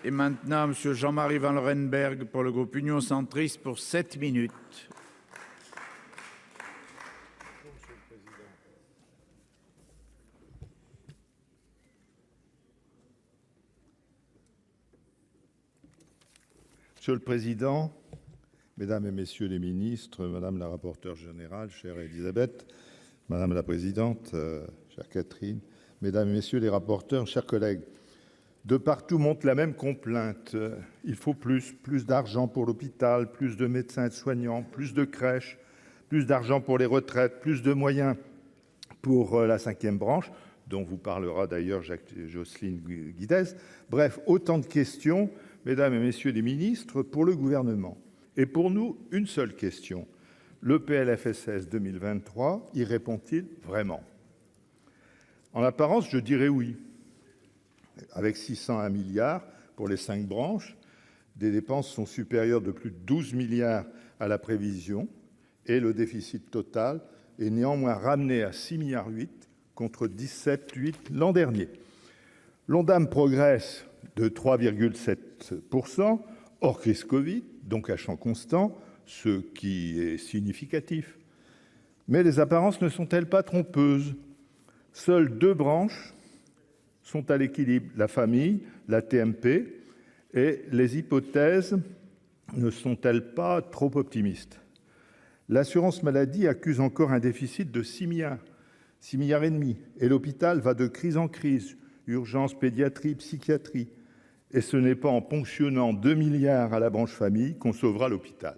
Et maintenant, monsieur Jean-Marie Vanlerenberghe pour le groupe Union centriste pour 7 minutes. Monsieur le Président, Mesdames et Messieurs les ministres, Madame la rapporteure générale, chère Elisabeth, Madame la Présidente, chère Catherine, Mesdames et Messieurs les rapporteurs, chers collègues, de partout monte la même complainte. Il faut plus d'argent pour l'hôpital, plus de médecins et de soignants, plus de crèches, plus d'argent pour les retraites, plus de moyens pour la 5e branche, dont vous parlera d'ailleurs Jocelyne Guidez. Bref, autant de questions, Mesdames et Messieurs les ministres, pour le gouvernement. Et pour nous, une seule question. Le PLFSS 2023 y répond-il vraiment ? En apparence, je dirais oui. Avec 601 milliards pour les 5 branches, des dépenses sont supérieures de plus de 12 milliards à la prévision et le déficit total est néanmoins ramené à 6,8 milliards contre 17,8 l'an dernier. L'Ondam progresse de 3,7% hors crise Covid, donc à champ constant, ce qui est significatif. Mais les apparences ne sont-elles pas trompeuses ? Seules 2 branches sont à l'équilibre, la famille, la TMP, et les hypothèses ne sont-elles pas trop optimistes ? L'assurance maladie accuse encore un déficit de 6 milliards, 6,5 milliards, et l'hôpital va de crise en crise, urgence, pédiatrie, psychiatrie, et ce n'est pas en ponctionnant 2 milliards à la branche famille qu'on sauvera l'hôpital.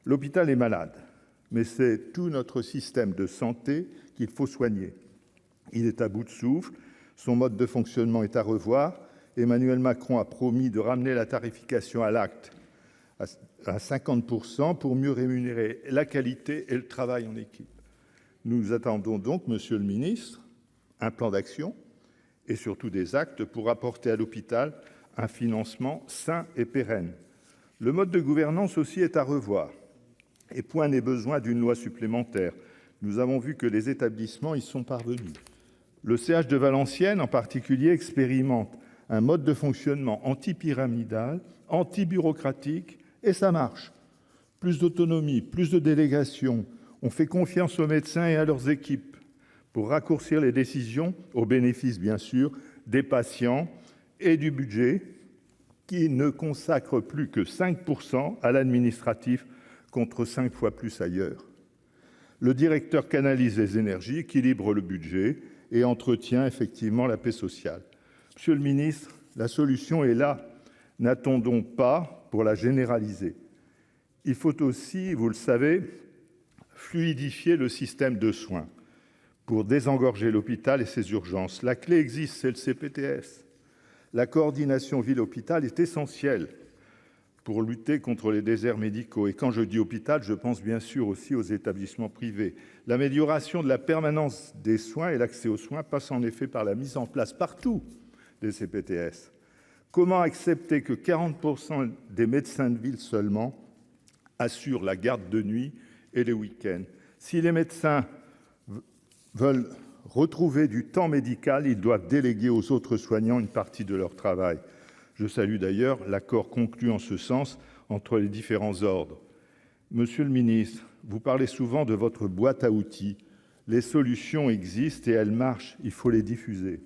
L'hôpital est malade, mais c'est tout notre système de santé qu'il faut soigner. Il est à bout de souffle. Son mode de fonctionnement est à revoir. Emmanuel Macron a promis de ramener la tarification à l'acte à 50% pour mieux rémunérer la qualité et le travail en équipe. Nous attendons donc, Monsieur le Ministre, un plan d'action et surtout des actes pour apporter à l'hôpital un financement sain et pérenne. Le mode de gouvernance aussi est à revoir. Et point n'est besoin d'une loi supplémentaire. Nous avons vu que les établissements y sont parvenus. Le CH de Valenciennes, en particulier, expérimente un mode de fonctionnement anti-pyramidal, anti-bureaucratique, et ça marche. Plus d'autonomie, plus de délégation. On fait confiance aux médecins et à leurs équipes pour raccourcir les décisions, au bénéfice, bien sûr, des patients et du budget, qui ne consacre plus que 5% à l'administratif, contre 5 fois plus ailleurs. Le directeur canalise les énergies, équilibre le budget, et entretient effectivement la paix sociale. Monsieur le ministre, la solution est là. N'attendons pas pour la généraliser. Il faut aussi, vous le savez, fluidifier le système de soins pour désengorger l'hôpital et ses urgences. La clé existe, c'est le CPTS. La coordination ville-hôpital est essentielle pour lutter contre les déserts médicaux. Et quand je dis hôpital, je pense bien sûr aussi aux établissements privés. L'amélioration de la permanence des soins et l'accès aux soins passe en effet par la mise en place partout des CPTS. Comment accepter que 40% des médecins de ville seulement assurent la garde de nuit et les week-ends ? Si les médecins veulent retrouver du temps médical, ils doivent déléguer aux autres soignants une partie de leur travail. Je salue d'ailleurs l'accord conclu en ce sens entre les différents ordres. Monsieur le ministre, vous parlez souvent de votre boîte à outils. Les solutions existent et elles marchent, il faut les diffuser.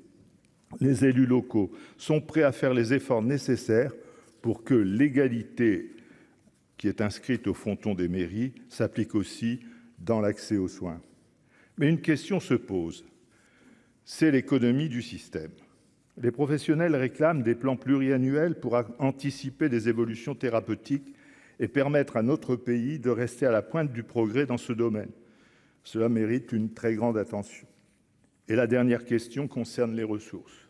Les élus locaux sont prêts à faire les efforts nécessaires pour que l'égalité qui est inscrite au fronton des mairies s'applique aussi dans l'accès aux soins. Mais une question se pose, c'est l'économie du système. Les professionnels réclament des plans pluriannuels pour anticiper des évolutions thérapeutiques et permettre à notre pays de rester à la pointe du progrès dans ce domaine. Cela mérite une très grande attention. Et la dernière question concerne les ressources.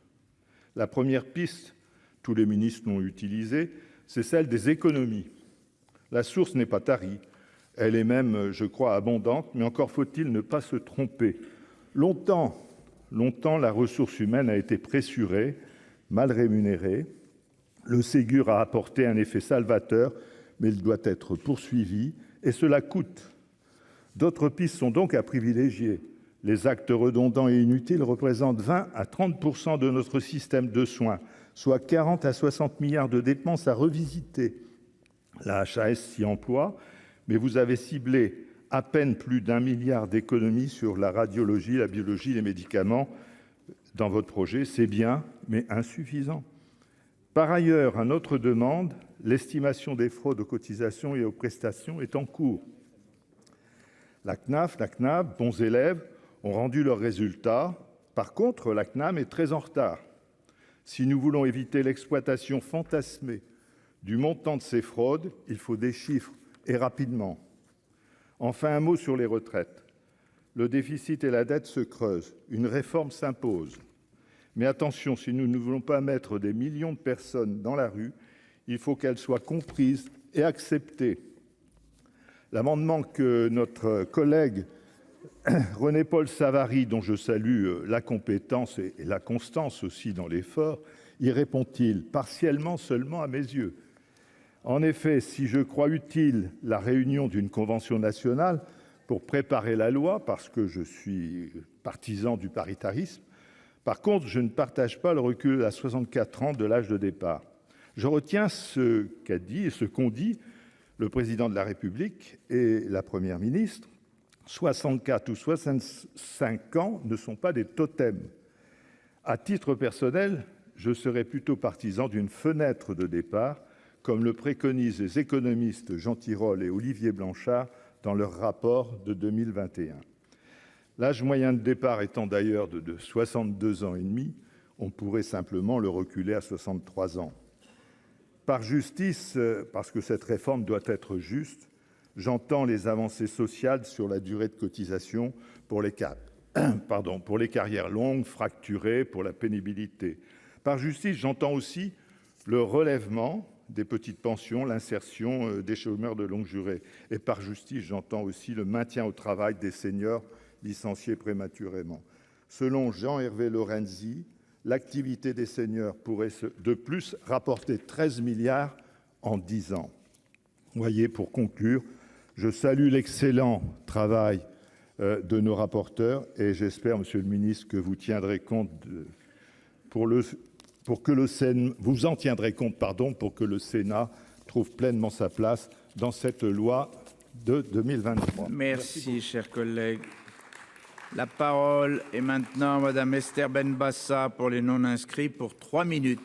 La première piste, tous les ministres l'ont utilisée, c'est celle des économies. La source n'est pas tarie, elle est même, je crois, abondante, mais encore faut-il ne pas se tromper. Longtemps, la ressource humaine a été pressurée, mal rémunérée. Le Ségur a apporté un effet salvateur, mais il doit être poursuivi et cela coûte. D'autres pistes sont donc à privilégier. Les actes redondants et inutiles représentent 20 à 30% de notre système de soins, soit 40 à 60 milliards de dépenses à revisiter. La HAS s'y emploie, mais vous avez ciblé à peine plus d'1 milliard d'économies sur la radiologie, la biologie, les médicaments dans votre projet. C'est bien, mais insuffisant. Par ailleurs, à notre demande, l'estimation des fraudes aux cotisations et aux prestations est en cours. La CNAF, la CNAB, bons élèves, ont rendu leurs résultats. Par contre, la CNAM est très en retard. Si nous voulons éviter l'exploitation fantasmée du montant de ces fraudes, il faut des chiffres et rapidement. Enfin, un mot sur les retraites. Le déficit et la dette se creusent. Une réforme s'impose. Mais attention, si nous ne voulons pas mettre des millions de personnes dans la rue, il faut qu'elles soient comprises et acceptées. L'amendement que notre collègue René-Paul Savary, dont je salue la compétence et la constance aussi dans l'effort, y répond-il partiellement seulement à mes yeux. En effet, si je crois utile la réunion d'une convention nationale pour préparer la loi, parce que je suis partisan du paritarisme, par contre, je ne partage pas le recul à 64 ans de l'âge de départ. Je retiens ce qu'a dit et ce qu'ont dit le président de la République et la Première ministre. 64 ou 65 ans ne sont pas des totems. À titre personnel, je serais plutôt partisan d'une fenêtre de départ, comme le préconisent les économistes Jean Tirole et Olivier Blanchard dans leur rapport de 2021. L'âge moyen de départ étant d'ailleurs de 62 ans et demi, on pourrait simplement le reculer à 63 ans. Par justice, parce que cette réforme doit être juste, j'entends les avancées sociales sur la durée de cotisation pour les carrières longues, fracturées, pour la pénibilité. Par justice, j'entends aussi le relèvement des petites pensions, l'insertion des chômeurs de longue durée. Et par justice, j'entends aussi le maintien au travail des seniors licenciés prématurément. Selon Jean-Hervé Lorenzi, l'activité des seniors pourrait de plus rapporter 13 milliards en 10 ans. Vous voyez, pour conclure, je salue l'excellent travail de nos rapporteurs et j'espère, Monsieur le Ministre, que vous tiendrez compte pour que le Sénat trouve pleinement sa place dans cette loi de 2023. Merci, cher collègue. La parole est maintenant à Madame Esther Benbassa pour les non-inscrits pour 3 minutes.